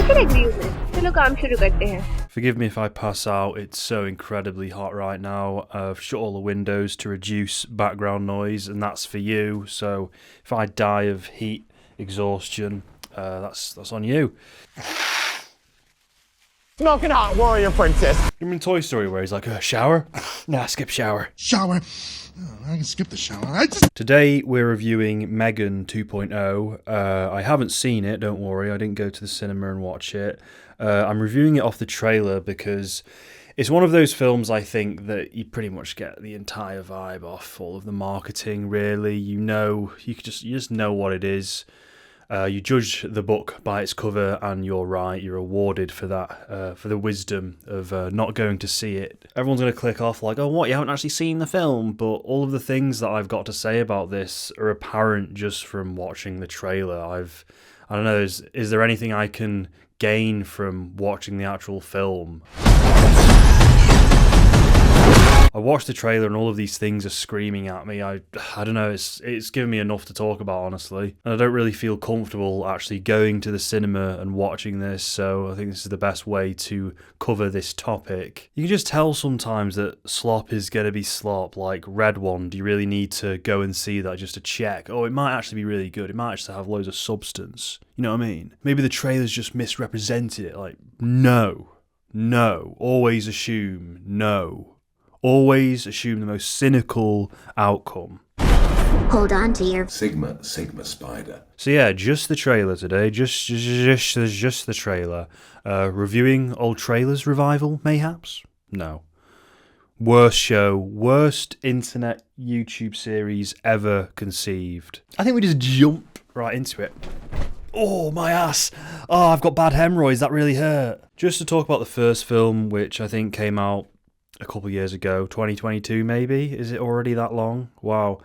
can agree with this. चलो काम शुरू करते हैं. Forgive me if I pass out, it's so incredibly hot right now. I've shut all the windows to reduce background noise, and that's for you. So if I die of heat exhaustion, that's on you. Smoking hot warrior princess. Remember in Toy Story where he's like, shower? Nah, skip shower. Shower. Oh, I can skip the shower. Today we're reviewing M3GAN 2.0. I haven't seen it, don't worry, I didn't go to the cinema and watch it. I'm reviewing it off the trailer because it's one of those films I think that you pretty much get the entire vibe off, all of the marketing really. You just know what it is. You judge the book by its cover, and you're right. You're rewarded for that, for the wisdom of not going to see it. Everyone's going to click off like, oh, what? You haven't actually seen the film? But all of the things that I've got to say about this are apparent just from watching the trailer. I don't know. Is there anything I can gain from watching the actual film? I watched the trailer and all of these things are screaming at me. I don't know, it's given me enough to talk about, honestly. And I don't really feel comfortable actually going to the cinema and watching this, so I think this is the best way to cover this topic. You can just tell sometimes that slop is going to be slop, like Red One. Do you really need to go and see that just to check? Oh, it might actually be really good. It might actually have loads of substance. You know what I mean? Maybe the trailer's just misrepresented it. Like, no. Always assume no. Always assume the most cynical outcome. Hold on to your Sigma spider. So yeah, just the trailer today. Just the trailer. Reviewing old trailers revival, mayhaps? No. Worst show, worst internet YouTube series ever conceived. I think we just jump right into it. Oh, my ass. Oh, I've got bad hemorrhoids. That really hurt. Just to talk about the first film, which I think came out a couple of years ago, 2022 maybe. Is it already that long? Wow.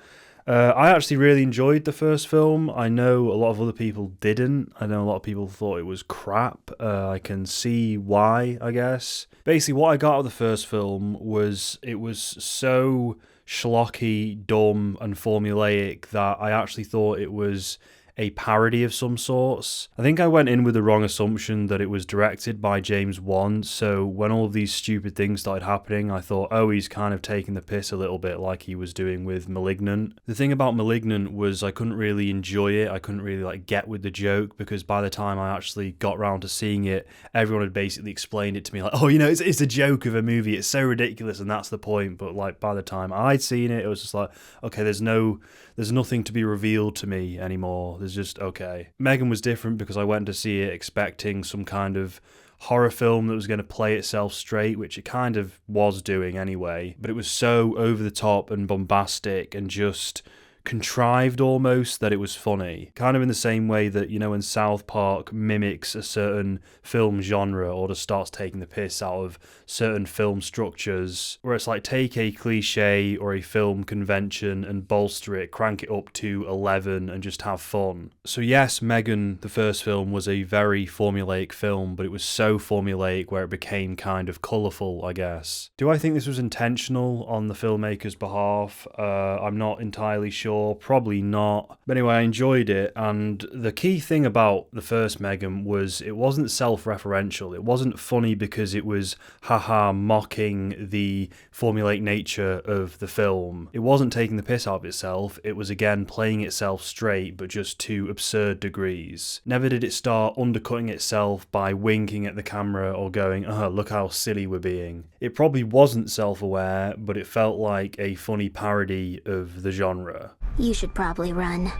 I actually really enjoyed the first film. I know a lot of other people didn't. I know a lot of people thought it was crap. I can see why, I guess. Basically, what I got out of the first film was it was so schlocky, dumb, and formulaic that I actually thought it was a parody of some sorts. I think I went in with the wrong assumption that it was directed by James Wan, so when all of these stupid things started happening, I thought, oh, he's kind of taking the piss a little bit like he was doing with Malignant. The thing about Malignant was I couldn't really enjoy it, I couldn't really get with the joke, because by the time I actually got round to seeing it, everyone had basically explained it to me like, oh, it's a joke of a movie, it's so ridiculous and that's the point, but by the time I'd seen it, it was just like, okay, there's nothing to be revealed to me anymore. There's just, okay. M3GAN was different because I went to see it expecting some kind of horror film that was going to play itself straight, which it kind of was doing anyway. But it was so over the top and bombastic and just contrived almost that it was funny. Kind of in the same way that, when South Park mimics a certain film genre or just starts taking the piss out of certain film structures, where it's like take a cliche or a film convention and bolster it, crank it up to 11 and just have fun. So yes, M3GAN, the first film, was a very formulaic film, but it was so formulaic where it became kind of colourful, I guess. Do I think this was intentional on the filmmaker's behalf? I'm not entirely sure. Probably not. But anyway, I enjoyed it, and the key thing about the first M3GAN was it wasn't self-referential. It wasn't funny because it was haha mocking the formulaic nature of the film. It wasn't taking the piss out of itself. It was again playing itself straight, but just to absurd degrees. Never did it start undercutting itself by winking at the camera or going, oh, look how silly we're being. It probably wasn't self-aware, but it felt like a funny parody of the genre. You should probably run.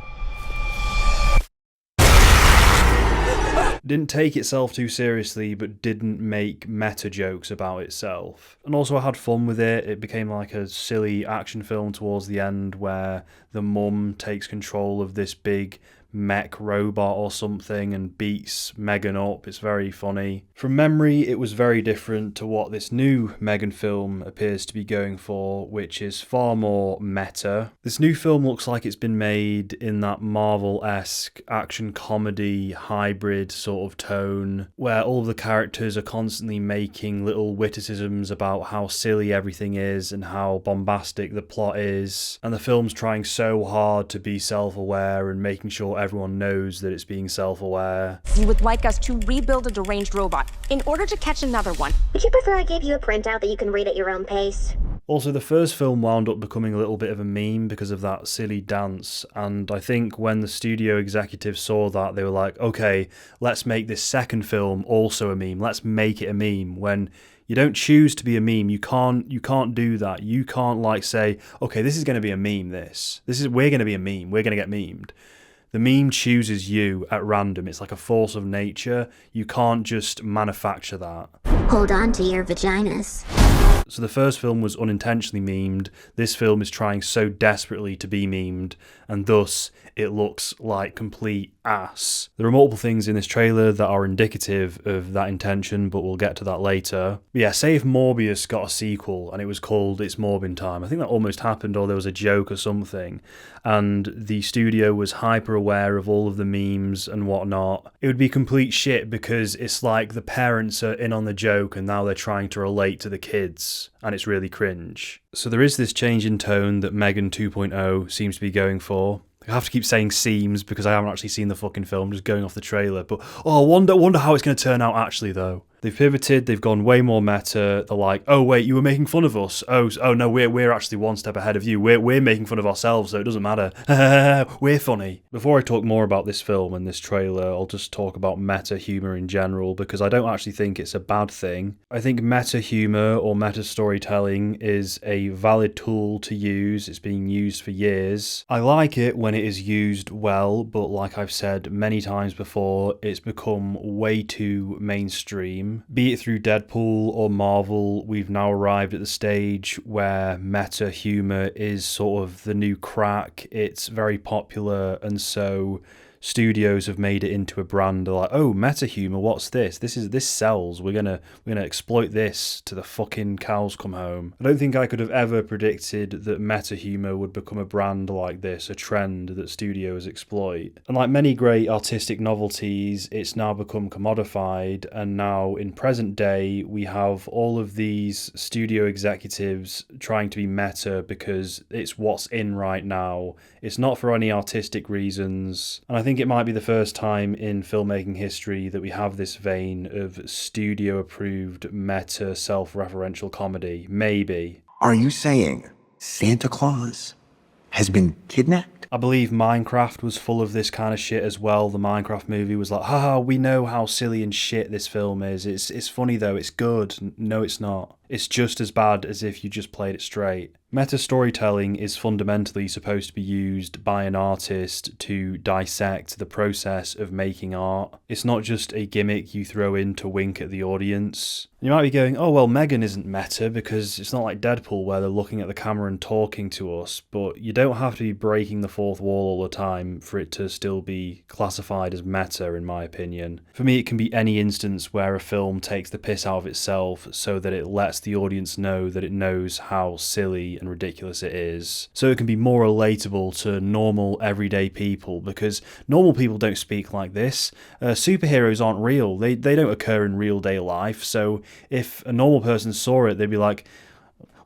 Didn't take itself too seriously, but didn't make meta jokes about itself. And also I had fun with it. It became like a silly action film towards the end where the mum takes control of this big mech robot or something and beats M3GAN up. It's very funny. From memory, it was very different to what this new M3GAN film appears to be going for, which is far more meta. This new film looks like it's been made in that Marvel-esque action comedy hybrid sort of tone, where all of the characters are constantly making little witticisms about how silly everything is and how bombastic the plot is, and the film's trying so hard to be self-aware and making sure everyone knows that it's being self-aware. You would like us to rebuild a deranged robot in order to catch another one. Would you prefer I gave you a printout that you can read at your own pace? Also, the first film wound up becoming a little bit of a meme because of that silly dance, and I think when the studio executives saw that, they were like, okay, let's make this second film also a meme. Let's make it a meme. When you don't choose to be a meme, you can't do that. You can't like say, okay, this is going to be a meme, we're going to be a meme, we're going to get memed. The meme chooses you at random. It's like a force of nature. You can't just manufacture that. Hold on to your vaginas. So the first film was unintentionally memed. This film is trying so desperately to be memed, and thus it looks like complete ass. There are multiple things in this trailer that are indicative of that intention, but we'll get to that later. But yeah, say if Morbius got a sequel and it was called It's Morbin Time. I think that almost happened, or there was a joke or something, and the studio was hyper aware of all of the memes and whatnot. It would be complete shit because it's like the parents are in on the joke and now they're trying to relate to the kids, and it's really cringe. So there is this change in tone that M3GAN 2.0 seems to be going for. I have to keep saying seems because I haven't actually seen the fucking film, just going off the trailer. But I wonder how it's going to turn out actually though. They've pivoted, they've gone way more meta. They're like, oh wait, you were making fun of us. Oh no, we're actually one step ahead of you. We're making fun of ourselves, so it doesn't matter. We're funny. Before I talk more about this film and this trailer, I'll just talk about meta humor in general, because I don't actually think it's a bad thing. I think meta humor or meta storytelling is a valid tool to use. It's being used for years. I like it when it is used well, but like I've said many times before, it's become way too mainstream. Be it through Deadpool or Marvel, we've now arrived at the stage where meta humor is sort of the new crack. It's very popular, and so studios have made it into a brand. They're like, oh, meta humor, what's this? This sells. We're gonna exploit this to the fucking cows come home. I don't think I could have ever predicted that meta humor would become a brand like this, a trend that studios exploit. And like many great artistic novelties, it's now become commodified, and now in present day we have all of these studio executives trying to be meta because it's what's in right now. It's not for any artistic reasons, and I think it might be the first time in filmmaking history that we have this vein of studio-approved meta self-referential comedy. Maybe. Are you saying Santa Claus has been kidnapped? I believe Minecraft was full of this kind of shit as well. The Minecraft movie was like, haha, we know how silly and shit this film is. It's funny though, it's good. No, it's not. It's just as bad as if you just played it straight. Meta storytelling is fundamentally supposed to be used by an artist to dissect the process of making art. It's not just a gimmick you throw in to wink at the audience. You might be going, oh well, M3GAN isn't meta because it's not like Deadpool where they're looking at the camera and talking to us, but you don't have to be breaking the fourth wall all the time for it to still be classified as meta, in my opinion. For me, it can be any instance where a film takes the piss out of itself so that it lets the audience know that it knows how silly and ridiculous it is. So it can be more relatable to normal, everyday people, because normal people don't speak like this. Superheroes aren't real. They don't occur in real day life, so if a normal person saw it, they'd be like,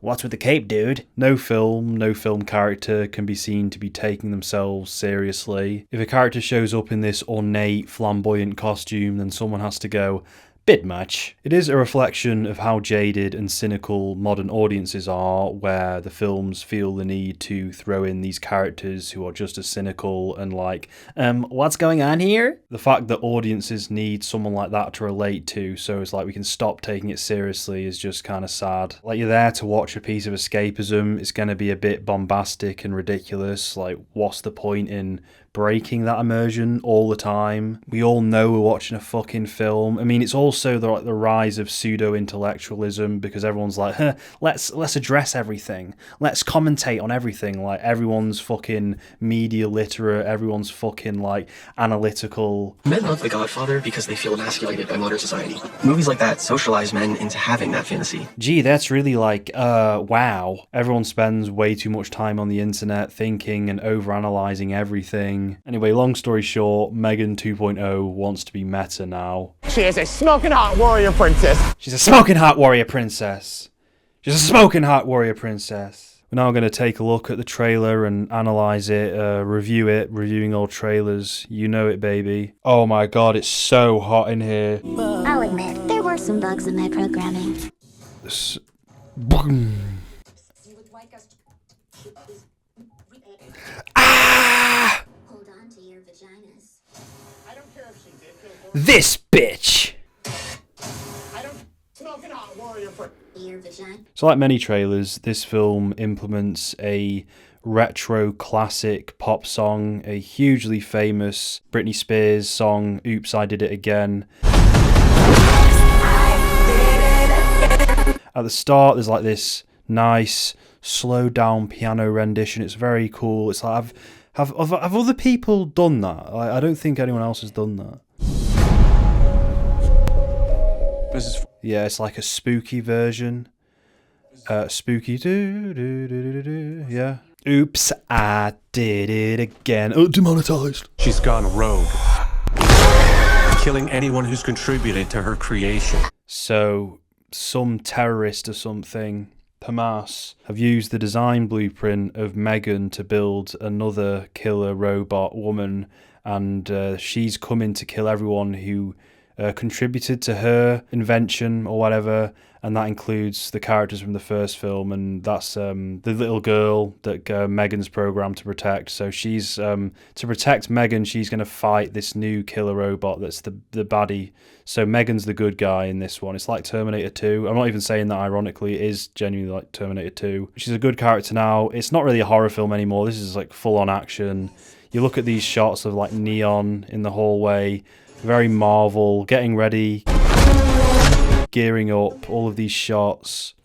what's with the cape, dude? No film character can be seen to be taking themselves seriously. If a character shows up in this ornate, flamboyant costume, then someone has to go, bit much. It is a reflection of how jaded and cynical modern audiences are, where the films feel the need to throw in these characters who are just as cynical and like, what's going on here? The fact that audiences need someone like that to relate to, so it's like we can stop taking it seriously, is just kind of sad. Like, you're there to watch a piece of escapism, it's going to be a bit bombastic and ridiculous, like what's the point in breaking that immersion all the time? We all know we're watching a fucking film. I mean, it's also the rise of pseudo-intellectualism, because everyone's like, let's address everything. Let's commentate on everything. Like, everyone's fucking media literate. Everyone's fucking, like, analytical. Men love The Godfather because they feel emasculated by modern society. Movies like that socialize men into having that fantasy. Gee, that's really like, wow. Everyone spends way too much time on the internet thinking and overanalyzing everything. Anyway, long story short, M3GAN 2.0 wants to be meta now. She is a smoking hot warrior princess. She's a smoking hot warrior princess. She's a smoking hot warrior princess. We're now going to take a look at the trailer and analyse it, reviewing old trailers. You know it, baby. Oh my god, it's so hot in here. I'll admit, there were some bugs in my programming. Ah! Hold on to your vaginas. This bitch! Smoking hot warrior for Your vagina. So like many trailers, this film implements a retro classic pop song, a hugely famous Britney Spears song, Oops, I Did It Again. At the start, there's like this nice, slowed down piano rendition. It's very cool. It's like, have other people done that? I don't think anyone else has done that. Yeah, it's like a spooky version. Spooky yeah. Oops, I did it again. Oh, demonetized. She's gone rogue, killing anyone who's contributed to her creation. So, some terrorist or something, Hamas, have used the design blueprint of M3GAN to build another killer robot woman, and she's coming to kill everyone who contributed to her invention or whatever, and that includes the characters from the first film, and that's the little girl that M3GAN's programmed to protect. So she's to protect M3GAN, she's going to fight this new killer robot that's the baddie. So M3GAN's the good guy in this one. It's like Terminator 2. I'm not even saying that ironically, it is genuinely like Terminator 2. She's a good character now. It's not really a horror film anymore. This is like full on action. You look at these shots of like neon in the hallway, very Marvel, getting ready, gearing up, all of these shots.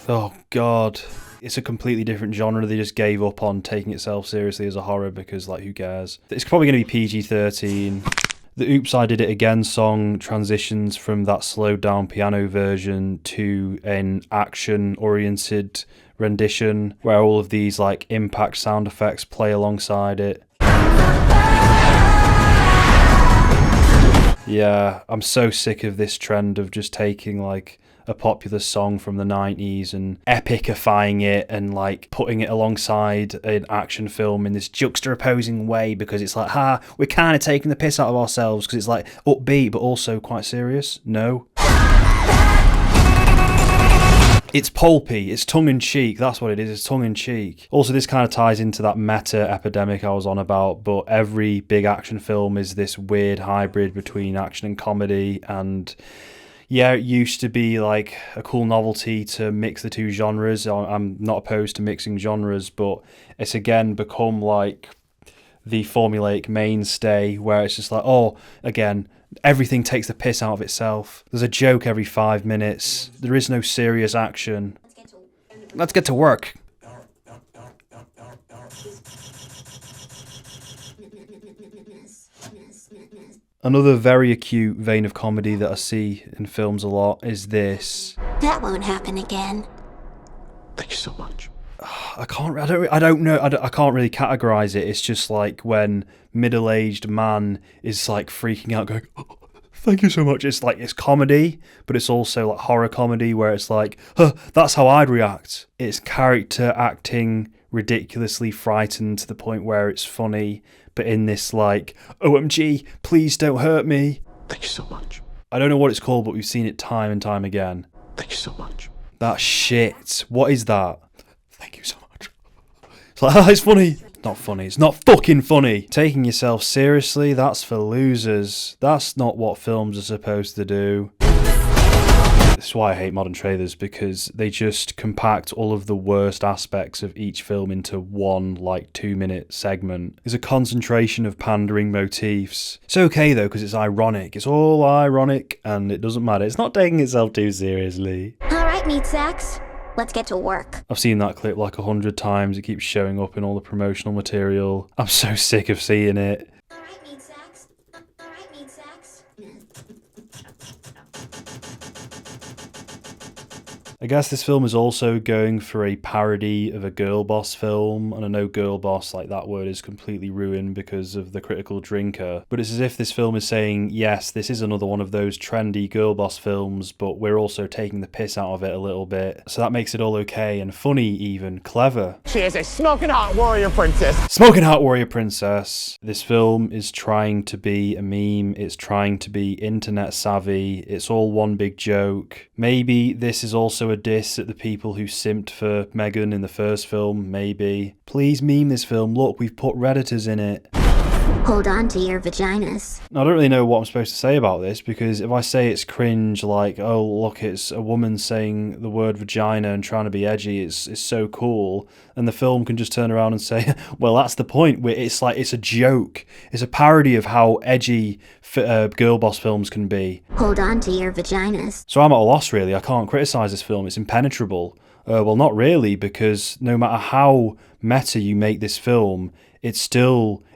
Oh god. It's a completely different genre. They just gave up on taking itself seriously as a horror because, like, who cares? It's probably going to be PG-13. The Oops, I Did It Again song transitions from that slowed down piano version to an action-oriented rendition where all of these, like, impact sound effects play alongside it. Yeah, I'm so sick of this trend of just taking like a popular song from the 90s and epicifying it and like putting it alongside an action film in this juxtaposing way, because it's like, we're kind of taking the piss out of ourselves because it's like upbeat but also quite serious. No. It's pulpy, it's tongue-in-cheek, that's what it is, it's tongue-in-cheek. Also, this kind of ties into that meta epidemic I was on about, but every big action film is this weird hybrid between action and comedy, and yeah, it used to be like a cool novelty to mix the two genres. I'm not opposed to mixing genres, but it's again become like the formulaic mainstay where it's just like, oh, again, everything takes the piss out of itself. There's a joke every 5 minutes. There is no serious action. Let's get to work. Another very acute vein of comedy that I see in films a lot is this. That won't happen again. Thank you so much. I can't really categorize it. It's just like when middle-aged man is like freaking out going, oh, thank you so much. It's like, it's comedy, but it's also like horror comedy where it's like, that's how I'd react. It's character acting ridiculously frightened to the point where it's funny, but in this like, OMG, please don't hurt me. Thank you so much. I don't know what it's called, but we've seen it time and time again. Thank you so much. That shit. What is that? Thank you so much. It's like, it's funny. Not funny. It's not fucking funny. Taking yourself seriously, that's for losers. That's not what films are supposed to do. That's why I hate modern trailers, because they just compact all of the worst aspects of each film into one, like, 2-minute segment. There's a concentration of pandering motifs. It's okay, though, because it's ironic. It's all ironic, and it doesn't matter. It's not taking itself too seriously. Alright, meat sacks. Let's get to work. I've seen that clip like 100 times. It keeps showing up in all the promotional material. I'm so sick of seeing it. Alright, meat sacks. Alright, meat sacks. I guess this film is also going for a parody of a girl boss film, and I know girl boss, like that word is completely ruined because of The Critical Drinker, but it's as if this film is saying, yes, this is another one of those trendy girl boss films, but we're also taking the piss out of it a little bit, so that makes it all okay and funny, even clever. She is a smoking hot warrior princess. Smoking hot warrior princess. This film is trying to be a meme, it's trying to be internet savvy, it's all one big joke. Maybe this is also a diss at the people who simped for M3GAN in the first film, maybe. Please meme this film, look, we've put Redditors in it. Hold on to your vaginas. I don't really know what I'm supposed to say about this, because if I say it's cringe, like, oh look, it's a woman saying the word vagina and trying to be edgy, it's so cool, and the film can just turn around and say, well, that's the point, where it's like, it's a joke, it's a parody of how edgy girl boss films can be. Hold on to your vaginas. So I'm at a loss, really. I can't criticise this film, it's impenetrable. Well, not really, because no matter how meta you make this film, it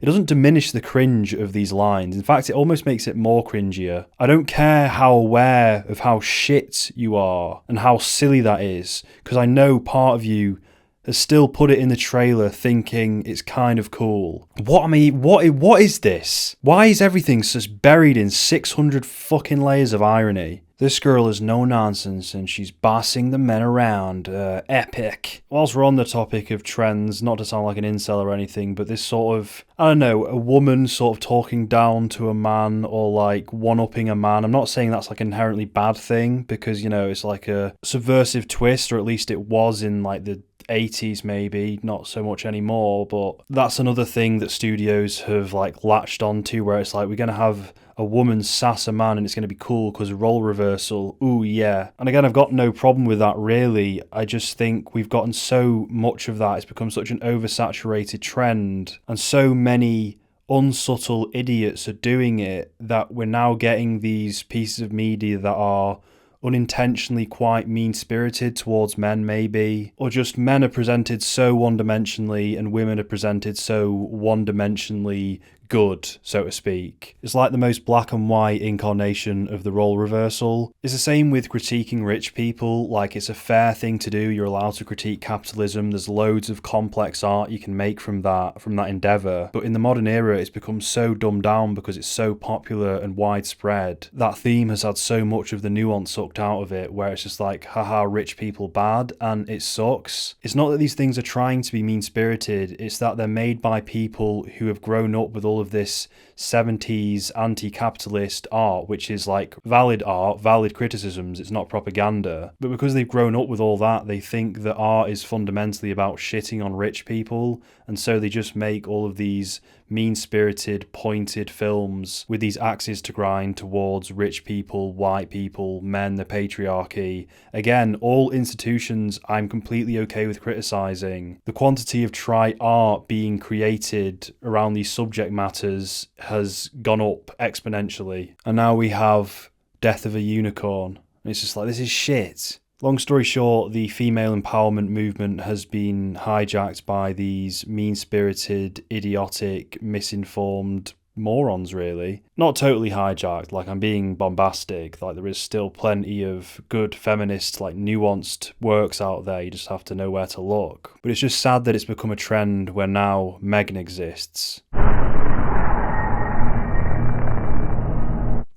doesn't diminish the cringe of these lines. In fact, it almost makes it more cringier. I don't care how aware of how shit you are and how silly that is, because I know part of you has still put it in the trailer thinking it's kind of cool. What is this? Why is everything just buried in 600 fucking layers of irony? This girl is no nonsense and she's bossing the men around. Epic. Whilst we're on the topic of trends, not to sound like an incel or anything, but this sort of, I don't know, a woman sort of talking down to a man or like one-upping a man. I'm not saying that's like an inherently bad thing because, you know, it's like a subversive twist, or at least it was in like the 80s maybe, not so much anymore, but that's another thing that studios have like latched onto, where it's like, we're going to have a woman sass a man and it's going to be cool because role reversal, ooh yeah. And again, I've got no problem with that really. I just think we've gotten so much of that, it's become such an oversaturated trend, and so many unsubtle idiots are doing it, that we're now getting these pieces of media that are unintentionally quite mean-spirited towards men maybe, or just men are presented so one-dimensionally and women are presented so one-dimensionally good, so to speak. It's like the most black and white incarnation of the role reversal. It's the same with critiquing rich people, like it's a fair thing to do, you're allowed to critique capitalism, there's loads of complex art you can make from that endeavour, but in the modern era it's become so dumbed down because it's so popular and widespread. That theme has had so much of the nuance sucked out of it, where it's just like, haha, rich people bad, and it sucks. It's not that these things are trying to be mean-spirited, it's that they're made by people who have grown up with all of this 70s anti-capitalist art, which is like valid art, valid criticisms, it's not propaganda. But because they've grown up with all that, they think that art is fundamentally about shitting on rich people, and so they just make all of these mean-spirited, pointed films with these axes to grind towards rich people, white people, men, the patriarchy. Again, all institutions I'm completely okay with criticising. The quantity of art being created around these subject matters has gone up exponentially. And now we have Death of a Unicorn. And it's just like, this is shit. Long story short, the female empowerment movement has been hijacked by these mean-spirited, idiotic, misinformed morons, really. Not totally hijacked, like I'm being bombastic, like there is still plenty of good feminist, like nuanced works out there, you just have to know where to look. But it's just sad that it's become a trend where now M3GAN exists.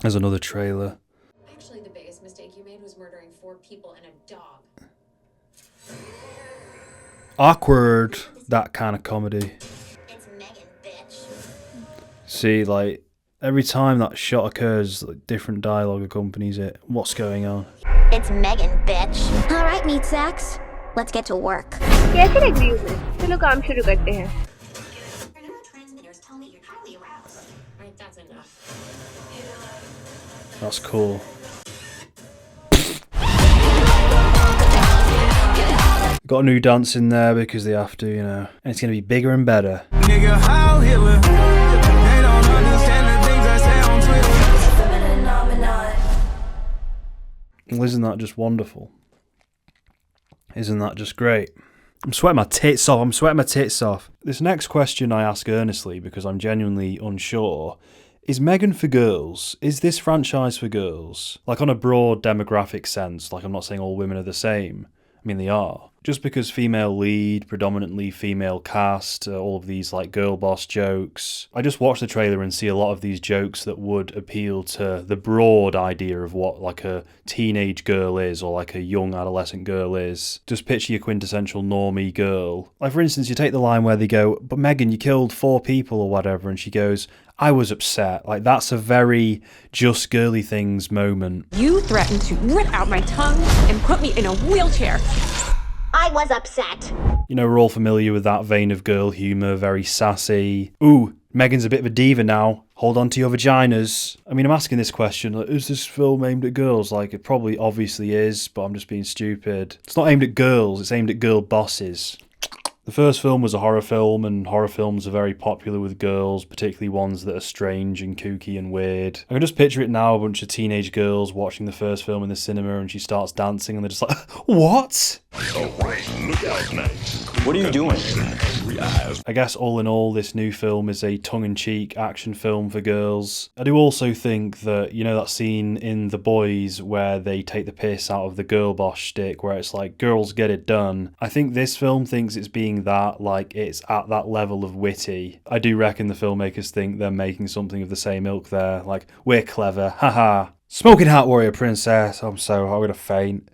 There's another trailer. Actually, the biggest mistake you made was murdering 4 people and a dog. Awkward, that kind of comedy. It's M3GAN, bitch. See, like, every time that shot occurs, like, different dialogue accompanies it. What's going on? It's M3GAN, bitch. All right, meat sacks. Let's get to work. कैसे लग रही हूँ मैं? चलो काम शुरू करते हैं. Your neurotransmitters tell me you're highly aroused. Right, that's enough. That's cool. Got a new dance in there because they have to, you know. And it's going to be bigger and better. Nigga, how Hitler? They don't understand the things I say on Twitter. Well, isn't that just wonderful? Isn't that just great? I'm sweating my tits off. This next question I ask earnestly because I'm genuinely unsure Is M3GAN for girls? Is this franchise for girls? Like on a broad demographic sense, like I'm not saying all women are the same. I mean, they are. Just because female lead, predominantly female cast, all of these like girl boss jokes. I just watch the trailer and see a lot of these jokes that would appeal to the broad idea of what like a teenage girl is or like a young adolescent girl is. Just picture your quintessential normie girl. Like for instance, you take the line where they go, but M3GAN, you killed 4 people or whatever, and she goes, I was upset. Like that's a very just girly things moment. You threatened to rip out my tongue and put me in a wheelchair. I was upset. You know, we're all familiar with that vein of girl humour, very sassy. Ooh, M3GAN's a bit of a diva now. Hold on to your vaginas. I mean, I'm asking this question, like, is this film aimed at girls? Like, it probably obviously is, but I'm just being stupid. It's not aimed at girls, it's aimed at girl bosses. The first film was a horror film, and horror films are very popular with girls, particularly ones that are strange and kooky and weird. I can just picture it now, a bunch of teenage girls watching the first film in the cinema, and she starts dancing, and they're just like, what? What are you doing? I guess all in all, this new film is a tongue-in-cheek action film for girls. I do also think that, you know that scene in The Boys where they take the piss out of the girl boss shtick, where it's like, girls get it done. I think this film thinks it's being that, like it's at that level of witty. I do reckon the filmmakers think they're making something of the same ilk there, like, we're clever, haha. Smoking Hot Warrior Princess, I'm gonna faint.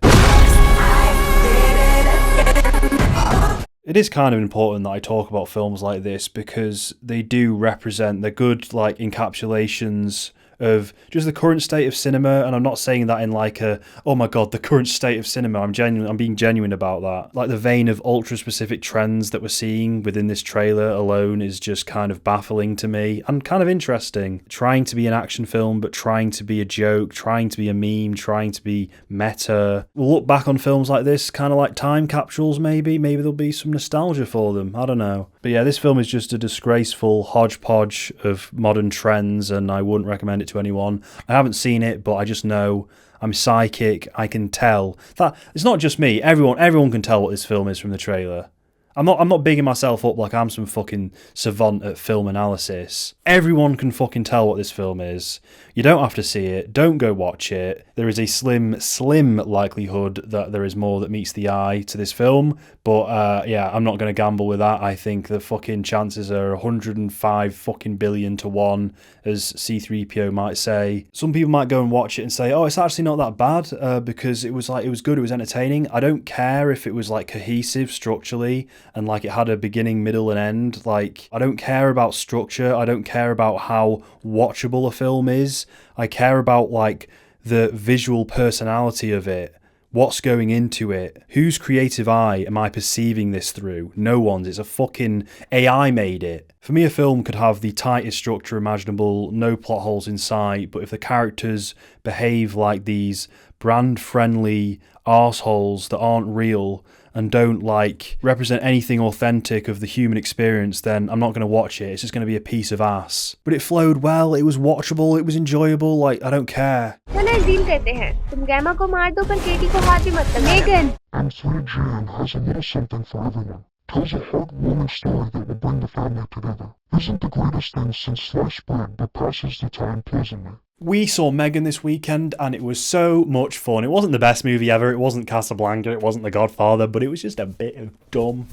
It is kind of important that I talk about films like this because they do represent, they're good like encapsulations of just the current state of cinema, and I'm not saying that in like a, oh my god, the current state of cinema. I'm being genuine about that. Like the vein of ultra specific trends that we're seeing within this trailer alone is just kind of baffling to me and kind of interesting. Trying to be an action film, but trying to be a joke, trying to be a meme, trying to be meta. We'll look back on films like this kind of like time capsules maybe there'll be some nostalgia for them, I don't know. But yeah, this film is just a disgraceful hodgepodge of modern trends, and I wouldn't recommend it to anyone. I haven't seen it, but I just know, I'm psychic, I can tell. That it's not just me, everyone can tell what this film is from the trailer. I'm not bigging myself up like I'm some fucking savant at film analysis. Everyone can fucking tell what this film is. You don't have to see it. Don't go watch it. There is a slim likelihood that there is more that meets the eye to this film. But yeah, I'm not going to gamble with that. I think the fucking chances are 105 fucking billion to 1, as C3PO might say. Some people might go and watch it and say, oh, it's actually not that bad because it was good, it was entertaining. I don't care if it was like cohesive structurally and like it had a beginning, middle and end. Like, I don't care about structure. I don't care about how watchable a film is. I care about like the visual personality of it. What's going into it? Whose creative eye am I perceiving this through? No one's. It's a fucking AI made it. For me, a film could have the tightest structure imaginable, no plot holes in sight, but if the characters behave like these brand-friendly arseholes that aren't real and don't like represent anything authentic of the human experience, then I'm not going to watch it. It's just going to be a piece of ass. But it flowed well, it was watchable, it was enjoyable, like, I don't care. चलो एक deal करते हैं तुम gamma को मार दो पर केटी को हाथ भी मत लगाना। M3GAN M3GAN has a little something for everyone. Tells a heartwarming story that will bring the family together. Isn't the greatest thing since sliced bread, but passes the time pleasantly. We saw M3GAN this weekend and it was so much fun. It wasn't the best movie ever, it wasn't Casablanca, it wasn't The Godfather, but it was just a bit of dumb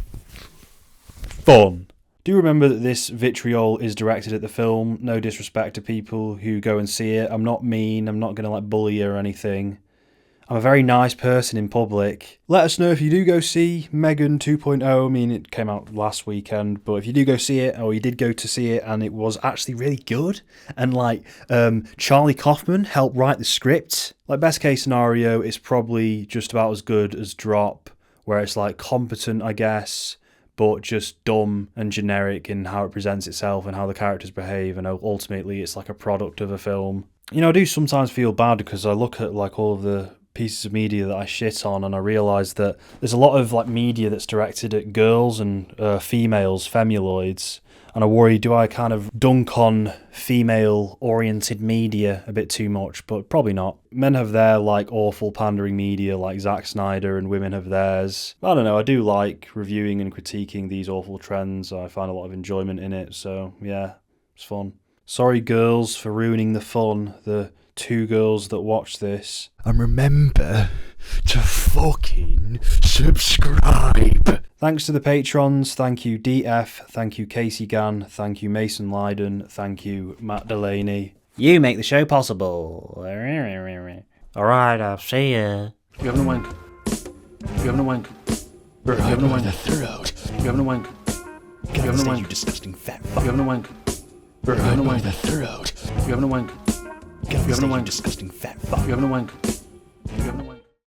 fun. Do remember that this vitriol is directed at the film. No disrespect to people who go and see it. I'm not mean, I'm not going to like bully you or anything. I'm a very nice person in public. Let us know if you do go see M3GAN 2.0. I mean, it came out last weekend, but if you do go see it, or you did go to see it and it was actually really good, and like Charlie Kaufman helped write the script, like best case scenario, it's probably just about as good as Drop, where it's like competent, I guess, but just dumb and generic in how it presents itself and how the characters behave, and ultimately it's like a product of a film. You know, I do sometimes feel bad because I look at like all of the pieces of media that I shit on and I realise that there's a lot of like media that's directed at girls and females, femuloids, and I worry, do I kind of dunk on female oriented media a bit too much? But probably not. Men have their like awful pandering media like Zack Snyder, and women have theirs. I don't know, I do like reviewing and critiquing these awful trends. I find a lot of enjoyment in it, so yeah, it's fun. Sorry girls for ruining the fun, the 2 girls that watch this. And remember to fucking subscribe. Thanks to the patrons. Thank you DF, thank you Casey Gann, thank you Mason Lydon, thank you Matt Delaney. You make the show possible. Alright, I'll see ya. You having a wank? You having a wank? You having a wank? The throat. You having a wank? You having a wank? You disgusting fat fuck. You having a wank? You Right having a by wank? the throat. You having a wank? You having a wank? disgusting fat fuck. You having a wank? You having a wank?